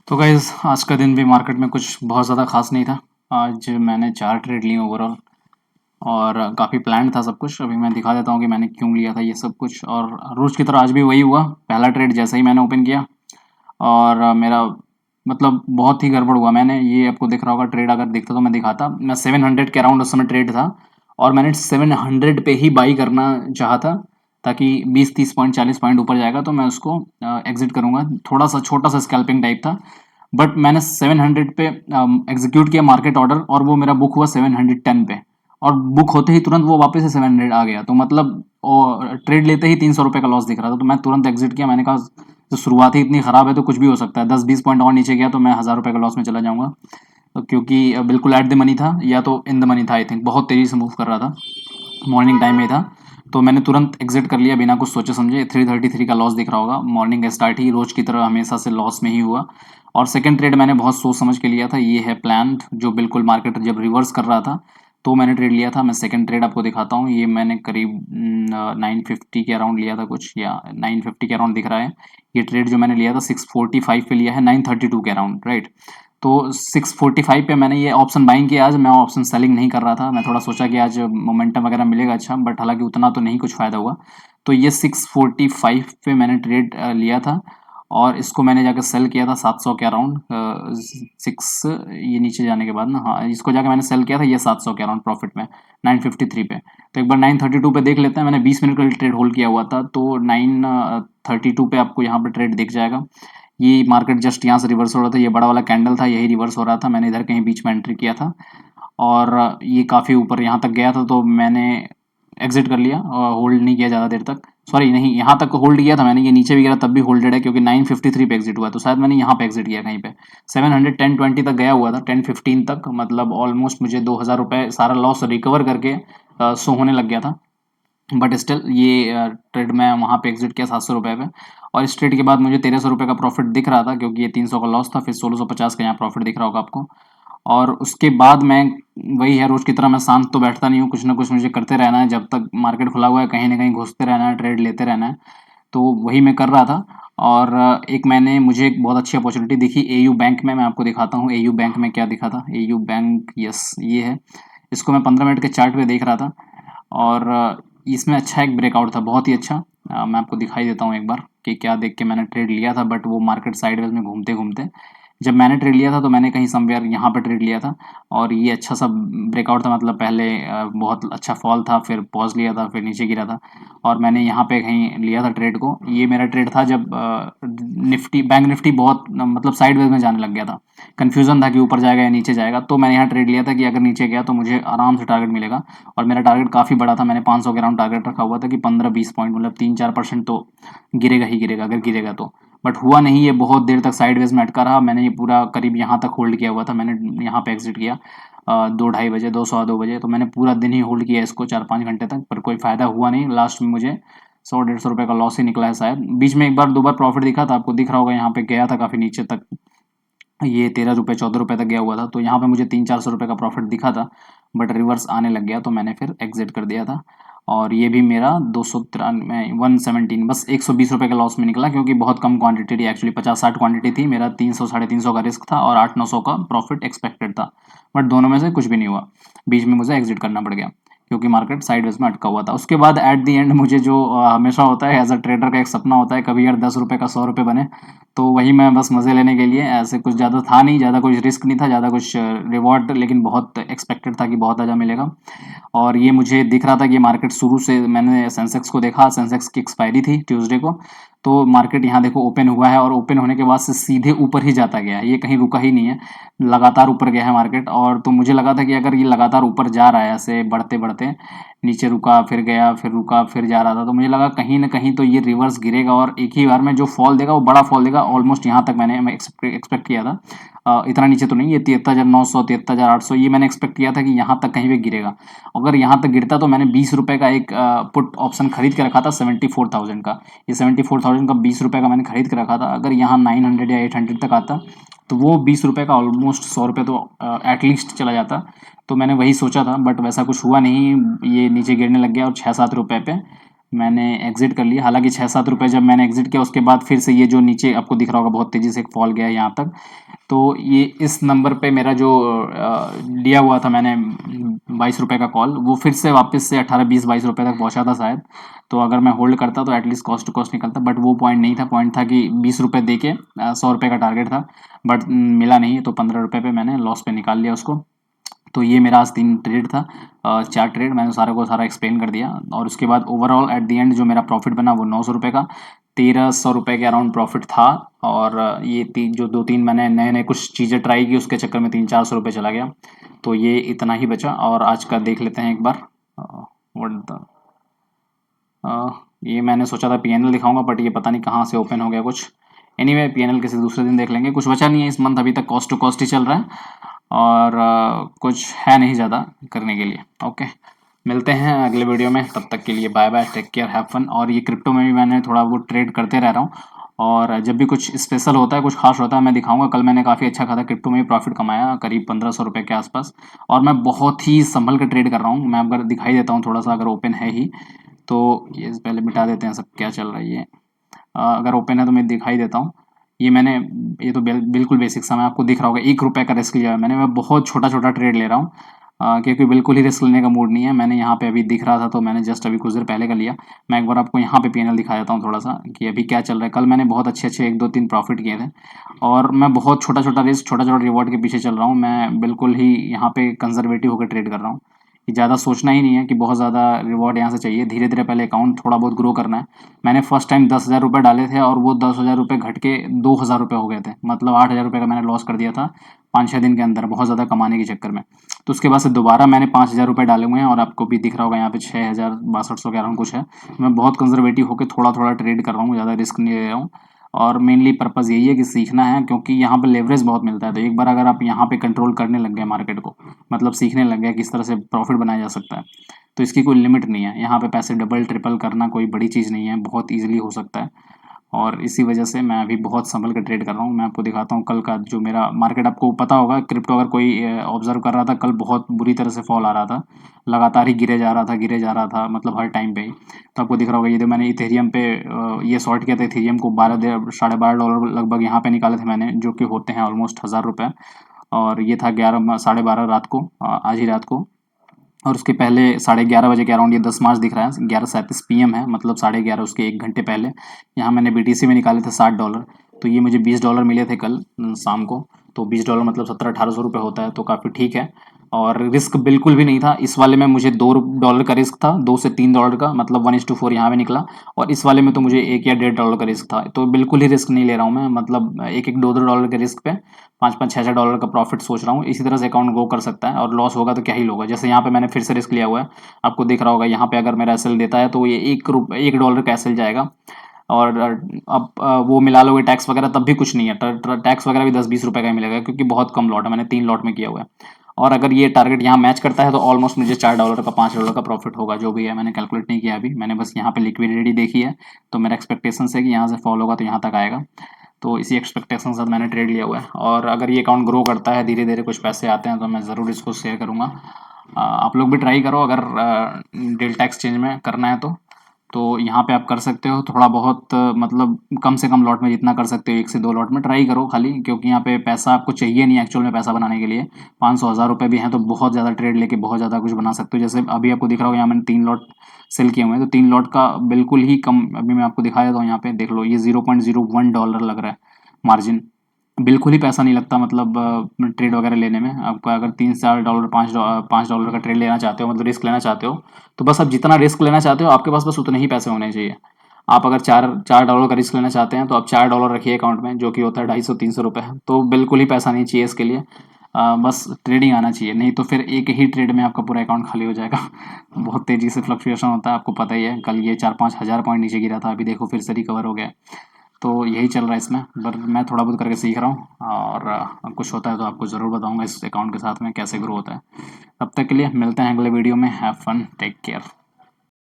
तो गाइज़ आज का दिन भी मार्केट में कुछ बहुत ज़्यादा खास नहीं था। आज मैंने 4 ट्रेड लिए ओवरऑल और काफ़ी प्लान्ड था सब कुछ। अभी मैं दिखा देता हूँ कि मैंने क्यों लिया था ये सब कुछ। और रोज़ की तरह आज भी वही हुआ। पहला ट्रेड जैसे ही मैंने ओपन किया और मेरा मतलब बहुत ही गड़बड़ हुआ। मैंने ये आपको दिख रहा होगा ट्रेड, अगर दिखता तो मैं दिखाता। मैं 700 के अराउंड उस समय ट्रेड था और मैंने 700 पे ही बाई करना चाहा था, ताकि 20-30 पॉइंट 40 पॉइंट ऊपर जाएगा तो मैं उसको एग्जिट करूंगा। थोड़ा सा छोटा सा स्कैल्पिंग टाइप था, बट मैंने 700 पे एग्जीक्यूट किया मार्केट ऑर्डर और वो मेरा बुक हुआ 710 पे। और बुक होते ही तुरंत वो वापस से 700 आ गया, तो मतलब ट्रेड लेते ही 300 रुपये का लॉस दिख रहा था, तो मैं तुरंत एग्जिट किया। मैंने कहा तो शुरुआत ही इतनी खराब है तो कुछ भी हो सकता है, 10-20 पॉइंट और नीचे गया तो मैं 1000 रुपये का लॉस में चला जाऊंगा। तो क्योंकि बिल्कुल एट द मनी था या तो इन द मनी था, आई थिंक बहुत तेजी से मूव कर रहा था, मॉर्निंग टाइम में था। तो मैंने तुरंत एग्जिट कर लिया बिना कुछ सोचे समझे। 333 का लॉस दिख रहा होगा। मॉर्निंग स्टार्ट ही रोज की तरह हमेशा से लॉस में ही हुआ। और सेकंड ट्रेड मैंने बहुत सोच समझ के लिया था। ये है प्लान जो बिल्कुल मार्केट जब रिवर्स कर रहा था तो मैंने ट्रेड लिया था। मैं सेकंड ट्रेड आपको दिखाता हूँ। ये मैंने करीब 950 के अराउंड लिया था कुछ, या 950 के अराउंड दिख रहा है। ये ट्रेड जो मैंने लिया था 645 पे लिया है, 932 के अराउंड, राइट। तो 645 पे मैंने ये ऑप्शन बाइंग किया। आज मैं ऑप्शन सेलिंग नहीं कर रहा था, मैं थोड़ा सोचा कि आज मोमेंटम वगैरह मिलेगा अच्छा, बट हालांकि उतना तो नहीं कुछ फ़ायदा हुआ। तो ये 645 पे मैंने ट्रेड लिया था और इसको मैंने जाकर सेल किया था 700 के अराउंड। सिक्स ये नीचे जाने के बाद ना, हाँ, इसको जाकर मैंने सेल किया था ये 700 के अराउंड प्रॉफिट में 953 पे। तो एक बार 932 पे देख लेते हैं। मैंने 20 मिनट का ट्रेड होल्ड किया हुआ था, तो 932 पे आपको यहाँ पे ट्रेड दिख जाएगा। ये मार्केट जस्ट यहाँ से रिवर्स हो रहा था, ये बड़ा वाला कैंडल था, यही रिवर्स हो रहा था। मैंने इधर कहीं बीच में एंट्री किया था और ये काफ़ी ऊपर यहाँ तक गया था तो मैंने एग्जिट कर लिया और होल्ड नहीं किया ज़्यादा देर तक। सॉरी नहीं, यहाँ तक होल्ड किया था मैंने, ये नीचे भी गिरा तब भी होल्डेड है क्योंकि 953 पे एग्जिट हुआ, तो शायद मैंने यहाँ पे एग्जिट किया कहीं पे। 710-20 तक गया हुआ था, 10-15 तक, मतलब ऑलमोस्ट मुझे 2000 रुपये सारा लॉस रिकवर करके शो होने लग गया था। बट स्टिल ये ट्रेड में वहाँ पे एग्जिट किया 700 रुपये पे। और इस ट्रेड के बाद मुझे 1300 रुपये का प्रॉफिट दिख रहा था क्योंकि ये 300 का लॉस था, फिर 1650 का यहाँ प्रॉफिट दिख रहा होगा आपको। और उसके बाद मैं, वही है रोज की तरह, मैं शांत तो बैठता नहीं हूँ, कुछ ना कुछ मुझे करते रहना है। जब तक मार्केट खुला हुआ है कहीं ना कहीं घुसते रहना है, ट्रेड लेते रहना है। तो वही मैं कर रहा था। और एक मैंने मुझे एक बहुत अच्छी अपॉर्चुनिटी दिखी एयू बैंक में। मैं आपको दिखाता हूँ एयू बैंक में क्या दिखा था। एयू बैंक, यस ये है। इसको मैं 15 मिनट के चार्ट पे देख रहा था और इसमें अच्छा एक ब्रेकआउट था, बहुत ही अच्छा। मैं आपको दिखाई देता हूँ एक बार कि क्या देख के मैंने ट्रेड लिया था। बट वो मार्केट साइडवेज में घूमते घूमते, जब मैंने ट्रेड लिया था तो मैंने कहीं समवेयर यहाँ पर ट्रेड लिया था और ये अच्छा सा ब्रेकआउट था। मतलब पहले बहुत अच्छा फॉल था, फिर पॉज लिया था, फिर नीचे गिरा था और मैंने यहाँ पे कहीं लिया था ट्रेड को। ये मेरा ट्रेड था जब निफ्टी, बैंक निफ्टी बहुत मतलब साइडवेज में जाने लग गया था। कन्फ्यूजन था कि ऊपर जाएगा या नीचे जाएगा, तो मैंने यहाँ ट्रेड लिया था कि अगर नीचे गया तो मुझे आराम से टारगेट मिलेगा। और मेरा टारगेट काफ़ी बड़ा था, मैंने 500 के अराउंड टारगेट रखा हुआ था कि 15-20 पॉइंट, मतलब 3-4% तो गिरेगा ही गिरेगा अगर गिरेगा तो। बट हुआ नहीं, ये बहुत देर तक साइडवेज में अटका रहा। मैंने ये पूरा करीब यहाँ तक होल्ड किया हुआ था। मैंने यहाँ पे एग्जिट किया 2-2:30 बजे, 2 सवा 2 बजे। तो मैंने पूरा दिन ही होल्ड किया इसको 4-5 घंटे तक, पर कोई फ़ायदा हुआ नहीं। लास्ट में मुझे 100-150 रुपये का लॉस ही निकला है शायद। बीच में एक बार दो बार प्रॉफिट दिखा था, आपको दिख रहा होगा, यहाँ पे गया था काफ़ी नीचे तक। ये 13 रुपये 14 रुपये तक गया हुआ था, तो यहाँ पे मुझे 300-400 रुपये का प्रॉफिट दिखा था। बट रिवर्स आने लग गया तो मैंने फिर एग्जिट कर दिया था। और ये भी मेरा 293, 117, बस 120 रुपये का लॉस में निकला क्योंकि बहुत कम क्वांटिटी थी। एक्चुअली 50-60 क्वांटिटी थी। मेरा 300-350 का रिस्क था और 800-900 का प्रॉफिट एक्सपेक्टेड था। बट दोनों में से कुछ भी नहीं हुआ, बीच में मुझे एग्जिट करना पड़ गया क्योंकि मार्केट साइडवेज में अटका हुआ था। उसके बाद एट द एंड मुझे जो हमेशा होता है एज अ ट्रेडर का एक सपना होता है, कभी यार 10 रुपये का 100 रुपये बने। तो वही मैं बस मज़े लेने के लिए, ऐसे कुछ ज़्यादा था नहीं, ज़्यादा कुछ रिस्क नहीं था, ज़्यादा कुछ रिवॉर्ड लेकिन बहुत एक्सपेक्टेड था कि बहुत ज़्यादा मिलेगा। और ये मुझे दिख रहा था कि मार्केट शुरू से, मैंने सेंसेक्स को देखा, सेंसेक्स की एक्सपायरी थी ट्यूसडे को। तो मार्केट यहाँ देखो ओपन हुआ है और ओपन होने के बाद से सीधे ऊपर ही जाता गया है, ये कहीं रुका ही नहीं है, लगातार ऊपर गया है मार्केट। और तो मुझे लगा था कि अगर ये लगातार ऊपर जा रहा है ऐसे बढ़ते बढ़ते, नीचे रुका फिर गया फिर रुका फिर जा रहा था, तो मुझे लगा कहीं ना कहीं तो ये रिवर्स गिरेगा और एक ही बार में जो फॉल देगा वो बड़ा फॉल देगा। ऑलमोस्ट यहाँ तक मैंने एक्सपेक्ट किया था। इतना नीचे तो नहीं, ये 73,900 73,800 ये मैंने एक्सपेक्ट किया था कि यहाँ तक कहीं पे गिरेगा। अगर यहाँ तक गिरता तो मैंने 20 रुपये का एक पुट ऑप्शन खरीद के रखा था 74,000 का। ये 74,000 का 20 रुपये का मैंने खरीद के रखा था। अगर यहाँ 900 या 800 तक आता तो वो 20 रुपये का ऑलमोस्ट 100 रुपये तो एटलीस्ट चला जाता। तो मैंने वही सोचा था, बट वैसा कुछ हुआ नहीं, ये नीचे गिरने लग गया और 6-7 रुपये पे मैंने एग्ज़िट कर लिया। हालाँकि 6-7 रुपए जब मैंने एग्ज़िट किया उसके बाद फिर से ये जो नीचे आपको दिख रहा होगा बहुत तेज़ी से एक फॉल गया है यहाँ तक। तो ये इस नंबर पे मेरा जो लिया हुआ था मैंने ₹22 का कॉल, वो फिर से वापस से 18, 20, ₹22 तक पहुँचा था शायद। तो अगर मैं होल्ड करता तो एटलीस्ट कॉस्ट टू कॉस्ट निकलता, बट वो पॉइंट नहीं था। पॉइंट था कि ₹20 दे के ₹100 का टारगेट था, बट मिला नहीं, तो ₹15 पे मैंने लॉस पे निकाल लिया उसको। तो ये मेरा आज 3 ट्रेड था, 4 ट्रेड मैंने सारे को सारा एक्सप्लेन कर दिया। और उसके बाद ओवरऑल एट द एंड जो मेरा प्रॉफिट बना वो ₹900 का, ₹1300 के अराउंड प्रॉफिट था। और ये जो 2-3 मैंने नए-नए कुछ चीज़ें ट्राई की उसके चक्कर में ₹300-400 चला गया। तो ये इतना ही बचा। और आज का देख लेते हैं एक बार। व्हाट द ये मैंने सोचा था पीएनएल दिखाऊंगा, बट ये पता नहीं कहाँ से ओपन हो गया कुछ। एनीवे पीएनएल किसी दूसरे दिन देख लेंगे। कुछ बचा नहीं है इस मंथ, अभी तक कॉस्ट टू कॉस्ट ही चल रहा है। और कुछ है नहीं ज़्यादा करने के लिए। ओके, मिलते हैं अगले वीडियो में, तब तक के लिए bye bye, take care, have fun. और ये क्रिप्टो में भी मैंने थोड़ा बहुत ट्रेड करते रह रहा हूँ, और जब भी कुछ स्पेशल होता है, कुछ खास होता है, मैं दिखाऊंगा। कल मैंने काफ़ी अच्छा खासा क्रिप्टो में भी प्रॉफिट कमाया, करीब ₹1500 के आसपास। और मैं बहुत ही संभल कर ट्रेड कर रहा हूँ। मैं अगर दिखाई देता हूँ थोड़ा सा, अगर ओपन है ही तो ये पहले मिटा देते हैं सब क्या चल रहा है ये। अगर ओपन है तो मैं दिखाई देता हूँ। ये मैंने, ये तो बिल्कुल बेसिक सा मैं आपको दिख रहा होगा, ₹1 का रिस्क लिया है मैंने। मैं बहुत छोटा छोटा ट्रेड ले रहा हूँ, क्योंकि बिल्कुल ही रिस्क लेने का मूड नहीं है। मैंने यहाँ पे अभी दिख रहा था तो मैंने जस्ट अभी कुछ देर पहले का लिया। मैं एक बार आपको यहाँ पे पीएनएल दिखा देता हूँ थोड़ा सा कि अभी क्या चल रहा है। कल मैंने बहुत अच्छे अच्छे 1-2-3 प्रॉफिट किए थे, और मैं बहुत छोटा छोटा रिस्क, छोटा छोटा रिवॉर्ड के पीछे चल रहा हूँ। मैं बिल्कुल ही यहाँ पे कंजर्वेटिव होकर ट्रेड कर रहा हूँ, कि ज़्यादा सोचना ही नहीं है कि बहुत ज़्यादा रिवॉर्ड यहाँ से चाहिए। धीरे धीरे पहले अकाउंट थोड़ा बहुत ग्रो करना है। मैंने फर्स्ट टाइम ₹10,000 डाले थे, और वो ₹10,000 घट के ₹2,000 हो गए थे। मतलब ₹8,000 का मैंने लॉस कर दिया था 5-6 दिन के अंदर, बहुत ज़्यादा कमाने के चक्कर में। तो उसके बाद से दोबारा मैंने ₹5,000 डाले हुए हैं, और आपको भी दिख रहा होगा यहाँ पे 6,000 6200 के अराउंड कुछ है। मैं बहुत कंजर्वेटिव होकर थोड़ा थोड़ा ट्रेड कर रहा हूँ, ज़्यादा रिस्क नहीं ले रहा हूँ। और मेनली पर्पज़ यही है कि सीखना है, क्योंकि यहाँ पे लेवरेज बहुत मिलता है। तो एक बार अगर आप यहाँ पे कंट्रोल करने लग गए मार्केट को, मतलब सीखने लग गए किस तरह से प्रॉफिट बनाया जा सकता है, तो इसकी कोई लिमिट नहीं है। यहाँ पे पैसे डबल ट्रिपल करना कोई बड़ी चीज़ नहीं है, बहुत ईजिली हो सकता है। और इसी वजह से मैं अभी बहुत संभल कर ट्रेड कर रहा हूँ। मैं आपको दिखाता हूँ कल का जो मेरा मार्केट, आपको पता होगा क्रिप्टो अगर कोई ऑब्जर्व कर रहा था, कल बहुत बुरी तरह से फॉल आ रहा था, लगातार ही गिरे जा रहा था, गिरे जा रहा था, मतलब हर टाइम पे ही। तो आपको दिख रहा होगा ये जो मैंने इथेरियम पे ये शॉर्ट किया था, इथेरियम को $12 लगभग यहाँ पे निकाले थे मैंने, जो कि होते हैं ऑलमोस्ट ₹1000। और ये था 11 साढ़े 12 रात को, आज ही रात को। और उसके पहले 11:30 बजे के अराउंड, ये 10 मार्च दिख रहा है, 11:37 PM है, मतलब 11:30 उसके 1 घंटे पहले यहाँ मैंने बीटीसी में निकाले थे $60। तो ये मुझे $20 मिले थे कल शाम को। तो $20 मतलब 1700-1800 होता है, तो काफ़ी ठीक है। और रिस्क बिल्कुल भी नहीं था इस वाले में। मुझे $2 का रिस्क था, $2 से $3 का, मतलब 1:4 यहाँ पे निकला। और इस वाले में तो मुझे 1 या $1.5 का रिस्क था। तो बिल्कुल ही रिस्क नहीं ले रहा हूँ मैं, मतलब एक एक $2-2 के रिस्क पे 5-5 $6-6 का प्रॉफिट सोच रहा हूँ। इसी तरह से अकाउंट ग्रो कर सकता है, और लॉस होगा तो क्या ही होगा। जैसे यहाँ पे मैंने फिर से रिस्क लिया हुआ है, आपको दिख रहा होगा यहाँ पे अगर मेरा एसएल देता है तो ये $1 का एसएल जाएगा। और अब वो मिला लोगे टैक्स वगैरह तब भी कुछ नहीं है, टैक्स वगैरह भी 10-20 रुपए का ही मिलेगा, क्योंकि बहुत कम लॉट है, मैंने 3 लॉट में किया हुआ है। और अगर ये टारगेट यहाँ मैच करता है तो ऑलमोस्ट मुझे $4 का $5 का प्रॉफिट होगा, जो भी है मैंने कैलकुलेट नहीं किया अभी। मैंने बस यहाँ पे लिक्विडिटी देखी है, तो मेरा एक्सपेक्टेशन है कि यहाँ से फॉल होगा तो यहाँ तक आएगा। तो इसी एक्सपेक्टेशन के साथ मैंने ट्रेड लिया हुआ है। और अगर ये अकाउंट ग्रो करता है, धीरे धीरे कुछ पैसे आते हैं, तो मैं ज़रूर इसको शेयर करूँगा। आप लोग भी ट्राई करो, अगर डेल्टा एक्सचेंज में करना है तो यहाँ पे आप कर सकते हो थोड़ा बहुत, मतलब कम से कम लॉट में जितना कर सकते हो, 1 से 2 लॉट में ट्राई करो खाली, क्योंकि यहाँ पे पैसा आपको चाहिए नहीं एक्चुअल में पैसा बनाने के लिए। 500-1000 रुपये भी हैं तो बहुत ज़्यादा ट्रेड लेके बहुत ज़्यादा कुछ बना सकते हो। जैसे अभी आपको दिख रहा होगा यहाँ मैंने 3 लॉट सेल किए हुए हैं, तो 3 लॉट का बिल्कुल ही कम, अभी मैं आपको दिखा देता हूँ, यहाँ पे देख लो, ये $0.01 लग रहा है मार्जिन। बिल्कुल ही पैसा नहीं लगता, मतलब ट्रेड वगैरह लेने में। आपका अगर $3-4 $5 का ट्रेड लेना चाहते हो, मतलब रिस्क लेना चाहते हो, तो बस आप जितना रिस्क लेना चाहते हो आपके पास बस उतने ही पैसे होने चाहिए। आप अगर $4 का रिस्क लेना चाहते हैं तो आप $4 रखिए अकाउंट में, जो कि होता है 250-300 रुपये। तो बिल्कुल ही पैसा नहीं चाहिए इसके लिए, बस ट्रेडिंग आना चाहिए। नहीं तो फिर एक ही ट्रेड में आपका पूरा अकाउंट खाली हो जाएगा। बहुत तेज़ी से फ्लक्चुएशन होता है, आपको पता ही है। कल ये 4-5 हज़ार पॉइंट नीचे गिरा था, अभी देखो फिर से रिकवर हो गया। तो यही चल रहा है इसमें, पर मैं थोड़ा बहुत करके सीख रहा हूँ। और कुछ होता है तो आपको ज़रूर बताऊंगा इस अकाउंट के साथ में कैसे ग्रो होता है। तब तक के लिए मिलते हैं अगले वीडियो में। Have fun, take care.